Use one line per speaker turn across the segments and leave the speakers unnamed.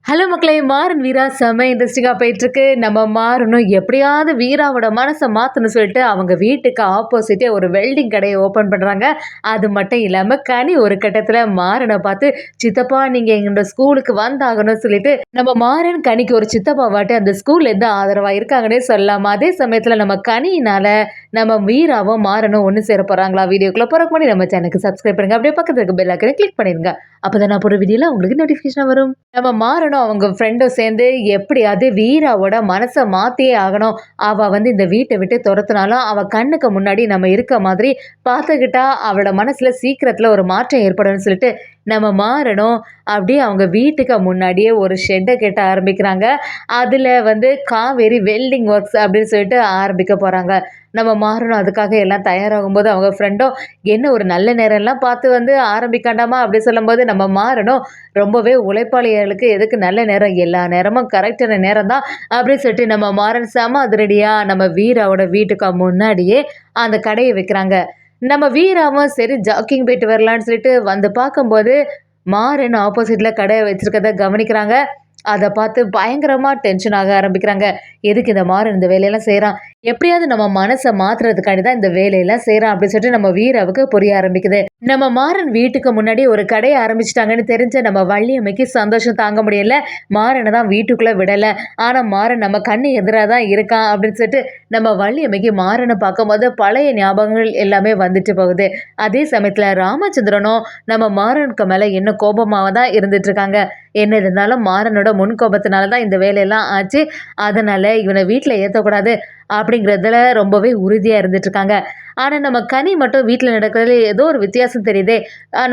Hello மக்களே! மாறன் வீரா செம்ம இன்ட்ரெஸ்டிங்கா போயிட்டுருக்கு. நம்ம மாறனும் எப்படியாவது வீராவோட மனச மாத்தணும்னு சொல்லிட்டு, அவங்க வீட்டுக்கு ஆப்போசிட்டே ஒரு வெல்டிங் கடைய ஓப்பன் பண்றாங்க. அது மட்டும் இல்லாம கனி ஒரு கட்டத்துல மாறன பார்த்து, "சித்தப்பா நீங்க எங்களோட ஸ்கூலுக்கு வந்தாகணும்னு" சொல்லிட்டு, நம்ம மாறன் கனிக்கு ஒரு சித்தப்பாவாட்டு அந்த ஸ்கூல்லேருந்து ஆதரவா இருக்காங்கன்னே சொல்லலாம். அதே சமயத்துல நம்ம கனியினால நம்ம வீராவும் மாறனும் ஒண்ணு சேர போறாங்களா? வீடியோக்குள்ள போறதுக்கு முன்னாடி நம்ம சேனலுக்கு சப்ஸ்கிரைப் பண்ணுங்க. அப்படியே பக்கத்துல இருக்க பெல் ஐகானை கிளிக் பண்ணிருங்க. அப்பதான் நான் போடுற வீடியோல உங்களுக்கு நோட்டிஃபிகேஷன் வரும். நம்ம மாறனும் அவங்க ஃப்ரெண்டும் சேர்ந்து எப்படியாவது வீராவோட மனச மாத்தியே ஆகணும். அவ வந்து இந்த வீட்டை விட்டு துரத்துனாலும் அவ கண்ணுக்கு முன்னாடி நம்ம இருக்க மாதிரி பார்த்துக்கிட்டா அவளோட மனசுல சீக்கிரத்துல ஒரு மாற்றம் ஏற்படும்னு சொல்லிட்டு நம்ம மாறணும் அப்படியே அவங்க வீட்டுக்கு முன்னாடியே ஒரு ஷெட்டை கட்ட ஆரம்பிக்கிறாங்க. அதுல வந்து காவேரி வெல்டிங் ஒர்க்ஸ் அப்படின்னு சொல்லிட்டு ஆரம்பிக்க போறாங்க. நம்ம மாறணும் அதுக்காக எல்லாம் தயாராகும்போது அவங்க ஃப்ரெண்டும் என்ன ஒரு நல்ல நேரம்லாம் பார்த்து வந்து ஆரம்பிக்காண்டாமா அப்படி சொல்லும்போது நம்ம மாறணும் ரொம்பவே உழைப்பாளிகளுக்கு எதுக்கு நல்ல நேரம், எல்லா நேரமும் கரெக்டான நேரம் தான் அப்படின்னு சொல்லிட்டு நம்ம மாறன் செம அதிரடியா நம்ம வீராவோட வீட்டுக்கு முன்னாடியே அந்த கடையை வைக்கிறாங்க. நம்ம வீராவும் சரி ஜாக்கிங் போயிட்டு வரலான்னு சொல்லிட்டு வந்து பார்க்கும்போது மாறன் ஆப்போசிட்ல கடை வச்சிருக்கத கவனிக்கிறாங்க. அத பார்த்து பயங்கரமா டென்ஷன் ஆக ஆரம்பிக்கிறாங்க. எதுக்கு இந்த மாறன் இந்த வேலையெல்லாம் செய்றான்? எப்படியாவது நம்ம மனச மாத்துறதுக்காண்டி தான் இந்த வேலையெல்லாம் செய்றான் அப்படின்னு சொல்லிட்டு நம்ம வீராவுக்கு புரிய ஆரம்பிக்குது. நம்ம மாறன் வீட்டுக்கு முன்னாடி ஒரு கடைய ஆரம்பிச்சுட்டாங்கன்னு தெரிஞ்ச நம்ம வள்ளியம்மைக்கு சந்தோஷம் தாங்க முடியல. மாறனை தான் வீட்டுக்குள்ள விடல. ஆனா மாறன் நம்ம கண்ணு எதிரா தான் இருக்கான் அப்படின்னு சொல்லிட்டு நம்ம வள்ளியம்மைக்கு மாறனை பார்க்கும்போது பழைய ஞாபகங்கள் எல்லாமே வந்துட்டு போகுது. அதே சமயத்துல ராமச்சந்திரனும் நம்ம மாறனுக்கு மேல என்ன கோபமாக தான் இருந்துட்டு இருக்காங்க. என்ன இருந்தாலும் மாறனோட முன் கோபத்தினால தான் இந்த வேலையெல்லாம் ஆச்சு. அதனால இவனை வீட்டுல ஏத்தக்கூடாது அப்படிங்கிறதுல ரொம்பவே உறுதியா இருந்துட்டு இருக்காங்க. ஆனா நம்ம கனி மட்டும் வீட்டுல நடக்கிறதுல ஏதோ ஒரு வித்தியாசம் தெரியுதே.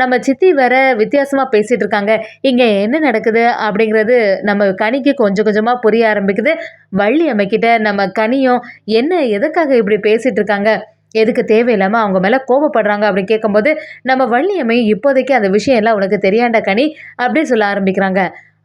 நம்ம சித்தி வேற வித்தியாசமா பேசிட்டு இருக்காங்க. இங்க என்ன நடக்குது அப்படிங்கிறது நம்ம கனிக்கு கொஞ்சம் கொஞ்சமா புரிய ஆரம்பிக்குது. வள்ளி அம்மைக்கிட்ட நம்ம கனியும் என்ன எதுக்காக இப்படி பேசிட்டு இருக்காங்க, எதுக்கு தேவையில்லாம அவங்க மேல கோபப்படுறாங்க அப்படின்னு கேட்கும்போது நம்ம வள்ளியம்மை இப்போதைக்கு அந்த விஷயம் எல்லாம் உனக்கு தெரியாண்டா கனி அப்படின்னு சொல்ல ஆரம்பிக்கிறாங்க.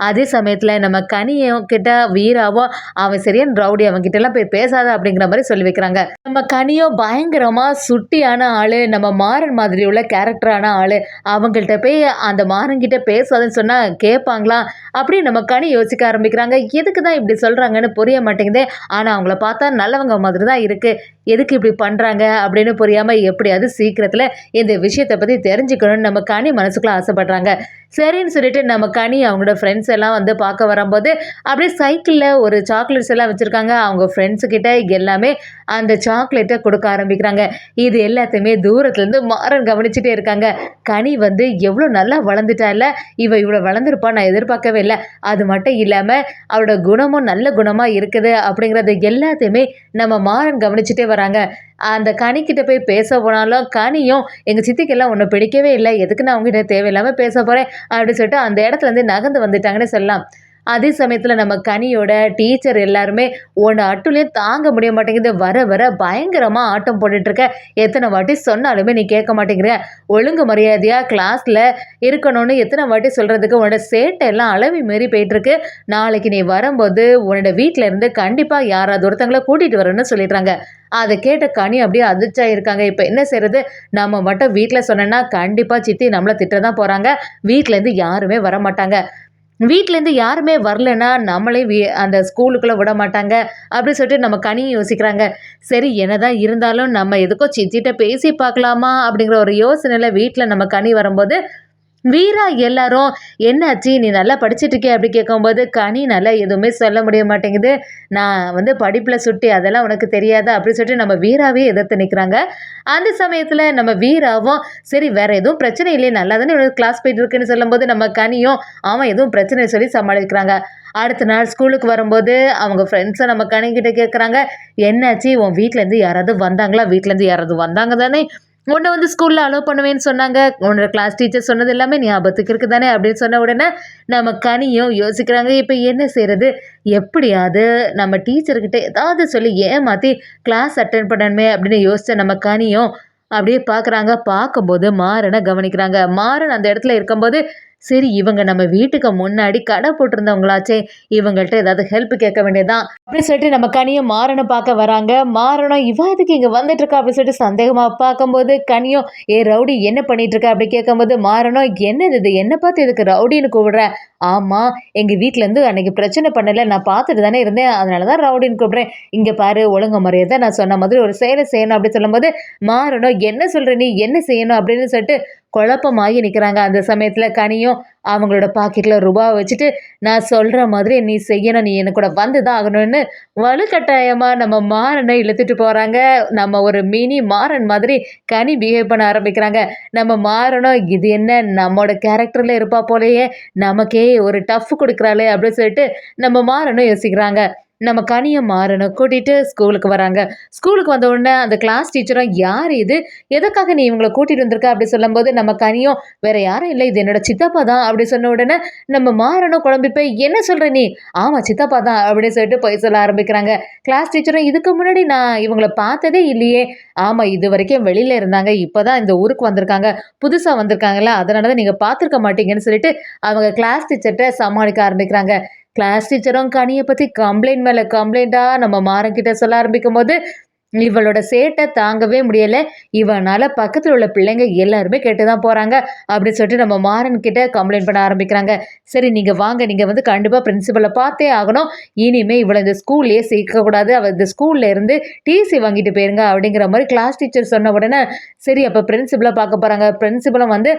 அதே சமயத்துல நம்ம கனியும் கிட்ட வீராவோ அவன் சரியான ரவுடி, அவன் கிட்ட எல்லாம் போய் பேசாத அப்படிங்கிற மாதிரி சொல்லி வைக்கிறாங்க. நம்ம கனியோ பயங்கரமா சுட்டியான ஆளு, நம்ம மாறன் மாதிரி உள்ள கேரக்டரான ஆளு. அவங்கள்ட்ட போய் அந்த மாறன் கிட்ட பேசாதுன்னு சொன்னா கேட்பாங்களா அப்படின்னு நம்ம கனி யோசிக்க ஆரம்பிக்கிறாங்க. எதுக்கு தான் இப்படி சொல்றாங்கன்னு புரிய மாட்டேங்குது. ஆனா அவங்கள பார்த்தா நல்லவங்க மாதிரி தான் இருக்கு. எதுக்கு இப்படி பண்றாங்க அப்படின்னு புரியாம எப்படியாவது சீக்கிரத்துல இந்த விஷயத்தை பத்தி தெரிஞ்சுக்கணும்னு நம்ம கனி மனசுக்குள்ள ஆசைப்படுறாங்க. சரின்னு சொல்லிட்டு நம்ம கனி அவங்களோட ஃப்ரெண்ட்ஸ் எல்லாம் வந்து பார்க்க வரும்போது அப்படியே சைக்கிளில் ஒரு சாக்லேட்ஸ் எல்லாம் வச்சுருக்காங்க. அவங்க ஃப்ரெண்ட்ஸு கிட்ட எல்லாமே அந்த சாக்லேட்டை கொடுக்க ஆரம்பிக்கிறாங்க. இது எல்லாத்தையுமே தூரத்துலேருந்து மாறன் கவனிச்சுட்டே இருக்காங்க. கனி வந்து எவ்வளோ நல்லா வளர்ந்துட்டா இல்லை, இவ்வளோ வளர்ந்துருப்பா நான் எதிர்பார்க்கவே இல்லை. அது மட்டும் இல்லாமல் அவளோட குணமும் நல்ல குணமாக இருக்குது அப்படிங்கிறது எல்லாத்தையுமே நம்ம மாறன் கவனிச்சுட்டே வராங்க. அந்த கனிக்கிட்ட போய் பேச போனாலும் கனியும் எங்கள் சித்திக்கெல்லாம் ஒன்றும் பிடிக்கவே இல்லை, எதுக்கு நான் அவங்ககிட்ட தேவையில்லாமல் பேச போகிறேன் அப்படின்னு சொல்லிட்டு அந்த இடத்துலேருந்து நகர்ந்து வந்துட்டாங்கன்னு சொல்லலாம். அதே சமயத்தில் நம்ம கனியோட டீச்சர் எல்லாருமே உன்னை அட்டுலேயும் தாங்க முடிய மாட்டேங்குது, வர வர பயங்கரமாக ஆட்டம் போட்டுட்ருக்க, எத்தனை வாட்டி சொன்னாலுமே நீ கேட்க மாட்டேங்கிற, ஒழுங்கு மரியாதையாக கிளாஸில் இருக்கணும்னு எத்தனை வாட்டி சொல்கிறதுக்கு உன்னோட சேட்டை எல்லாம் அளவி மீறி போயிட்டுருக்கு. நாளைக்கு நீ வரும்போது உன்னோட வீட்டில் இருந்து கண்டிப்பாக யாராவது ஒருத்தங்களை கூட்டிகிட்டு வரணும்னு சொல்லிடுறாங்க. அதை கேட்ட கனி அப்படியே அதிர்ச்சியா இருக்காங்க. இப்போ என்ன செய்யறது, நம்ம மட்டும் வீட்டில் சொன்னோன்னா கண்டிப்பாக சித்தி நம்மளை திட்ட தான் போகிறாங்க, வீட்டிலேருந்து யாருமே வர மாட்டாங்க, வீட்டிலேருந்து யாருமே வரலன்னா நம்மளே அந்த ஸ்கூலுக்குள்ளே விட மாட்டாங்க அப்படின்னு சொல்லிட்டு நம்ம கனியும் யோசிக்கிறாங்க. சரி என்னதான் இருந்தாலும் நம்ம எதுக்கோ சித்திட்ட பேசி பார்க்கலாமா அப்படிங்கிற ஒரு யோசனையில் வீட்டில் நம்ம கனி வரும்போது வீரா எல்லாரும் என்னாச்சு நீ நல்லா படிச்சுட்டு இருக்கே அப்படி கேட்கும்போது கனி நல்லா எதுவுமே சொல்ல முடிய மாட்டேங்குது. நான் வந்து படிப்பில் சுட்டி அதெல்லாம் உனக்கு தெரியாத அப்படின்னு சொல்லிட்டு நம்ம வீராவே எதிர்த்து நிற்கிறாங்க. அந்த சமயத்தில் நம்ம வீராவும் சரி வேற எதுவும் பிரச்சனை இல்லையே, நல்லா தானே இவனுக்கு கிளாஸ் போயிட்டு இருக்குன்னு சொல்லும்போது நம்ம கனியும் அவன் எதுவும் பிரச்சனை சொல்லி சமாளிக்கிறாங்க. அடுத்த நாள் ஸ்கூலுக்கு வரும்போது அவங்க ஃப்ரெண்ட்ஸை நம்ம கனிக்கிட்ட கேட்குறாங்க, என்னாச்சு உன் வீட்டிலேருந்து யாராவது வந்தாங்களா, வீட்டிலேருந்து யாராவது வந்தாங்க தானே, உன்னை வந்து ஸ்கூலில் அலோவ் பண்ணுவேன்னு சொன்னாங்க, உன்னோட கிளாஸ் டீச்சர் சொன்னது எல்லாமே ஞாபகத்துக்கு இருக்குது தானே அப்படின்னு சொன்ன உடனே நம்ம கனியும் யோசிக்கிறாங்க. இப்போ என்ன செய்கிறது, எப்படியாவது நம்ம டீச்சர்கிட்ட ஏதாவது சொல்லி ஏமாற்றி கிளாஸ் அட்டென்ட் பண்ணணுமே அப்படின்னு யோசித்த நம்ம கனியும் அப்படியே பார்க்குறாங்க. பார்க்கும்போது மாறனை கவனிக்கிறாங்க. மாறன் அந்த இடத்துல இருக்கும்போது சரி இவங்க நம்ம வீட்டுக்கு முன்னாடி கடை போட்டிருந்தவங்களாச்சே, இவங்கள்ட்ட ஏதாவது ஹெல்ப் கேட்க வேண்டியதுதான் அப்படின்னு சொல்லிட்டு நம்ம கனியும் மாறனை பார்க்க வராங்க. மாறனும் இவ எதுக்கு இங்க வந்துட்டு இருக்கா அப்படின்னு சொல்லிட்டு சந்தேகமா பார்க்கும்போது கனியும் ரவுடி என்ன பண்ணிட்டு இருக்க அப்படி கேட்கும்போது மாறனும் என்னது இது என்ன பார்த்து இதுக்கு ரவுடின்னு கூப்பிடுற? ஆமா எங்க வீட்ல இருந்து அன்னைக்கு பிரச்சனை பண்ணல நான் பார்த்துட்டு தானே இருந்தேன் அதனாலதான் ரவுடின்னு கூப்பிடுறேன். இங்க பாரு ஒழுங்கு மரியாதை நான் சொன்ன மாதிரி ஒரு செயலை செய்யணும் அப்படின்னு சொல்லும்போது மாறனும் என்ன சொல்ற நீ என்ன செய்யணும் அப்படின்னு சொல்லிட்டு குழப்பமாகி நிற்கிறாங்க. அந்த சமயத்தில் கனியும் அவங்களோட பாக்கெட்டில் ரூபாவை வச்சுட்டு நான் சொல்கிற மாதிரி நீ செய்யணும் நீ எனக்கு கூட வந்து தான் ஆகணும்னு வலுக்கட்டாயமாக நம்ம மாறனை இழுத்துட்டு போகிறாங்க. நம்ம ஒரு மினி மாறன் மாதிரி கனி பிஹேவ் பண்ண ஆரம்பிக்கிறாங்க. நம்ம மாறனும் இது என்ன நம்மளோட கேரக்டரில் இருப்பா போலேயே நமக்கே ஒரு டஃப் கொடுக்குறாளே அப்படின்னு சொல்லிட்டு நம்ம மாறனும் யோசிக்கிறாங்க. நம்ம கனியும் மாறனும் கூட்டிகிட்டு ஸ்கூலுக்கு வராங்க. ஸ்கூலுக்கு வந்த உடனே அந்த கிளாஸ் டீச்சரும் யார் இது எதுக்காக நீ இவங்களை கூட்டிகிட்டு வந்திருக்க அப்படி சொல்லும்போது நம்ம கனியும் வேற யாரும் இல்லை இது என்னோட சித்தப்பா தான் அப்படி சொன்ன உடனே நம்ம மாறனும் குழம்பி போய் என்ன சொல்கிற நீ ஆமாம் சித்தப்பா தான் அப்படின்னு சொல்லிட்டு போய் சொல்ல ஆரம்பிக்கிறாங்க. கிளாஸ் டீச்சரும் இதுக்கு முன்னாடி நான் இவங்களை பார்த்ததே இல்லையே. ஆமாம் இது வரைக்கும் வெளியில் இருந்தாங்க இப்போ தான் இந்த ஊருக்கு வந்திருக்காங்க புதுசாக வந்திருக்காங்கல்ல அதனால தான் நீங்கள் பார்த்துருக்க மாட்டீங்கன்னு சொல்லிட்டு அவங்க கிளாஸ் டீச்சர்கிட்ட சமாளிக்க ஆரம்பிக்கிறாங்க. கிளாஸ் டீச்சரும் கனியை பற்றி கம்ப்ளைண்ட் மேலே கம்ப்ளைண்ட்டாக நம்ம மாறன்கிட்ட சொல்ல ஆரம்பிக்கும் போது இவளோட சேட்டை தாங்கவே முடியலை. இவனால் பக்கத்தில் உள்ள பிள்ளைங்க எல்லாருமே கேட்டு தான் போகிறாங்க அப்படின்னு சொல்லிட்டு நம்ம மாறன் கிட்ட கம்ப்ளைண்ட் பண்ண ஆரம்பிக்கிறாங்க. சரி நீங்கள் வாங்க நீங்கள் வந்து கண்டிப்பாக பிரின்சிபலை பார்த்தே ஆகணும். இனிமேல் இவளை இந்த ஸ்கூல்லையே சேர்க்கக்கூடாது அவள் இந்த ஸ்கூல்ல இருந்து டிசி வாங்கிட்டு போயிருங்க அப்படிங்கிற மாதிரி கிளாஸ் டீச்சர் சொன்ன உடனே சரி அப்போ பிரின்சிபலை பார்க்க போகிறாங்க. பிரின்சிபலும் வந்து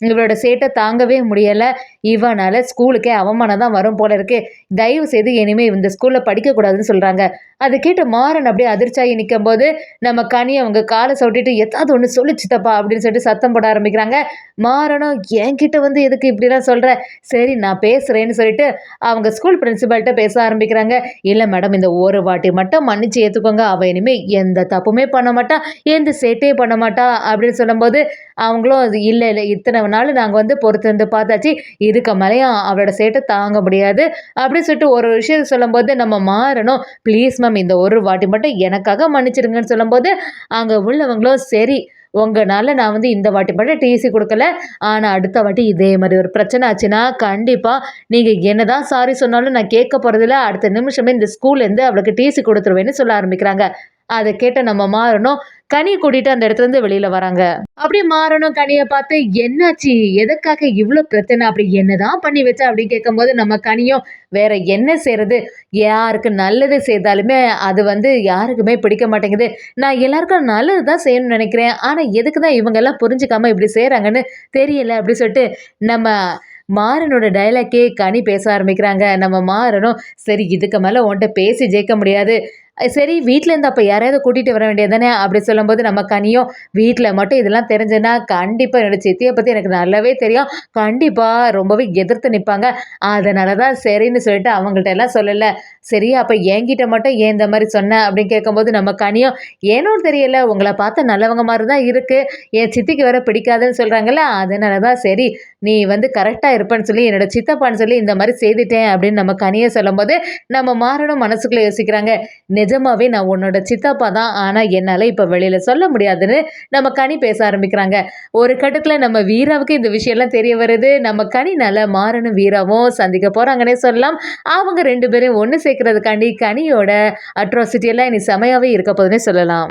இவளோட சேட்டை தாங்கவே முடியலை. இவனால் ஸ்கூலுக்கே அவமானம் தான் வரும் போல இருக்கு. தயவு செய்து இனிமேல் இந்த ஸ்கூலில் படிக்கக்கூடாதுன்னு சொல்கிறாங்க. அதை கேட்டு மாறன் அப்படியே அதிர்ச்சியாகி நிற்கும் போது நம்ம கனி அவங்க காலை சவுட்டிட்டு எதாவது ஒன்று சொல்லு சித்தப்பா அப்படின்னு சொல்லிட்டு சத்தம் போட ஆரம்பிக்கிறாங்க. மாறனும் என்கிட்ட வந்து எதுக்கு இப்படிலாம் சொல்கிற சரி நான் பேசுகிறேன்னு சொல்லிட்டு அவங்க ஸ்கூல் பிரின்சிபல்கிட்ட பேச ஆரம்பிக்கிறாங்க. இல்லை மேடம் இந்த ஒரு வாட்டி மட்டும் மன்னிச்சு ஏற்றுக்கோங்க அவள் இனிமேல் எந்த தப்புமே பண்ண மாட்டா எந்த சேட்டையும் பண்ண மாட்டா அப்படின்னு சொல்லும்போது அவங்களும் அது இல்லை இல்லை இத்தனை நாள் நாங்கள் வந்து பொறுத்து வந்து பார்த்தாச்சு இதுக்கு மேலேயும் அவளோட சேட்டை தாங்க முடியாது அப்படின்னு சொல்லிட்டு ஒரு விஷயம் சொல்லும்போது நம்ம மாறனும் ப்ளீஸ் மேம் இந்த ஒரு வாட்டி மட்டும் எனக்காக மன்னிச்சிருங்கன்னு சொல்லும்போது அங்கே உள்ளவங்களும் சரி உங்களால் நான் வந்து இந்த வாட்டி மட்டும் டிசி கொடுக்கல ஆனால் அடுத்த வாட்டி இதே மாதிரி ஒரு பிரச்சனை ஆச்சுன்னா கண்டிப்பாக நீங்கள் என்ன தான் சாரி சொன்னாலும் நான் கேட்க போகிறதில்ல அடுத்த நிமிஷமே இந்த ஸ்கூல்லேருந்து அவளுக்கு டிசி கொடுத்துருவேன்னு சொல்ல ஆரம்பிக்கிறாங்க. அதை கேட்ட நம்ம மாறனும் கனி கூட்டிட்டு அந்த இடத்துல இருந்து வெளியில வராங்க. அப்படி மாறனும் கனியை பார்த்து என்னாச்சு எதுக்காக இவ்வளோ பிரச்சனை அப்படி என்னதான் பண்ணி வச்ச அப்படின்னு கேட்கும்போது நம்ம கனியும் வேற என்ன செய்யறது யாருக்கு நல்லது செய்தாலுமே அது வந்து யாருக்குமே பிடிக்க மாட்டேங்குது. நான் எல்லாருக்கும் நல்லது தான் செய்யணும்னு நினைக்கிறேன் ஆனால் எதுக்கு தான் இவங்க எல்லாம் புரிஞ்சுக்காம இப்படி செய்கிறாங்கன்னு தெரியல அப்படி சொல்லிட்டு நம்ம மாறனோட டைலாக்கே கனி பேச ஆரம்பிக்கிறாங்க. நம்ம மாறனும் சரி இதுக்கு மேலே உன்கிட்ட பேசி ஜெயிக்க முடியாது சரி வீட்டிலேருந்து அப்போ யாரையாவது கூட்டிகிட்டு வர வேண்டியது தானே அப்படி சொல்லும்போது நம்ம கனியும் வீட்டில் மட்டும் இதெல்லாம் தெரிஞ்சுன்னா கண்டிப்பாக என்னோடய சித்தியை பற்றி எனக்கு நல்லாவே தெரியும் கண்டிப்பாக ரொம்பவே எதிர்த்து நிற்பாங்க அதனால தான் சரின்னு சொல்லிட்டு அவங்கள்ட்ட எல்லாம் சொல்லலை. சரி அப்போ என்கிட்ட மட்டும் ஏன் இந்த மாதிரி சொன்னேன் அப்படின்னு கேட்கும்போது நம்ம கனியும் ஏனோ தெரியல உங்களை பார்த்தா நல்லவங்க மாதிரி தான் இருக்குது என் சித்திக்கு வேற பிடிக்காதுன்னு சொல்கிறாங்கல்ல அதனால தான் சரி நீ வந்து கரெக்டாக இருப்பேன்னு சொல்லி என்னோட சித்தப்பான்னு சொல்லி இந்த மாதிரி செய்துட்டேன் அப்படின்னு நம்ம கனியை சொல்லும்போது நம்ம மாறனும் மனசுக்குள்ளே யோசிக்கிறாங்க நிஜமாவே நான் உன்னோட சித்தப்பா தான் ஆனால் என்னால் இப்போ வெளியில் சொல்ல முடியாதுன்னு நம்ம கனி பேச ஆரம்பிக்கிறாங்க. ஒரு கட்டத்தில் நம்ம வீராவுக்கு இந்த விஷயம்லாம் தெரிய வருது. நம்ம கனினால மாறனும் வீராவும் சந்திக்க போகிறாங்கன்னே சொல்லலாம். அவங்க ரெண்டு பேரும் ஒன்று சேர்க்கறதுக்காண்டி கனியோட அட்ராசிட்டி எல்லாம் இனி செமையாகவே இருக்க போதுன்னே சொல்லலாம்.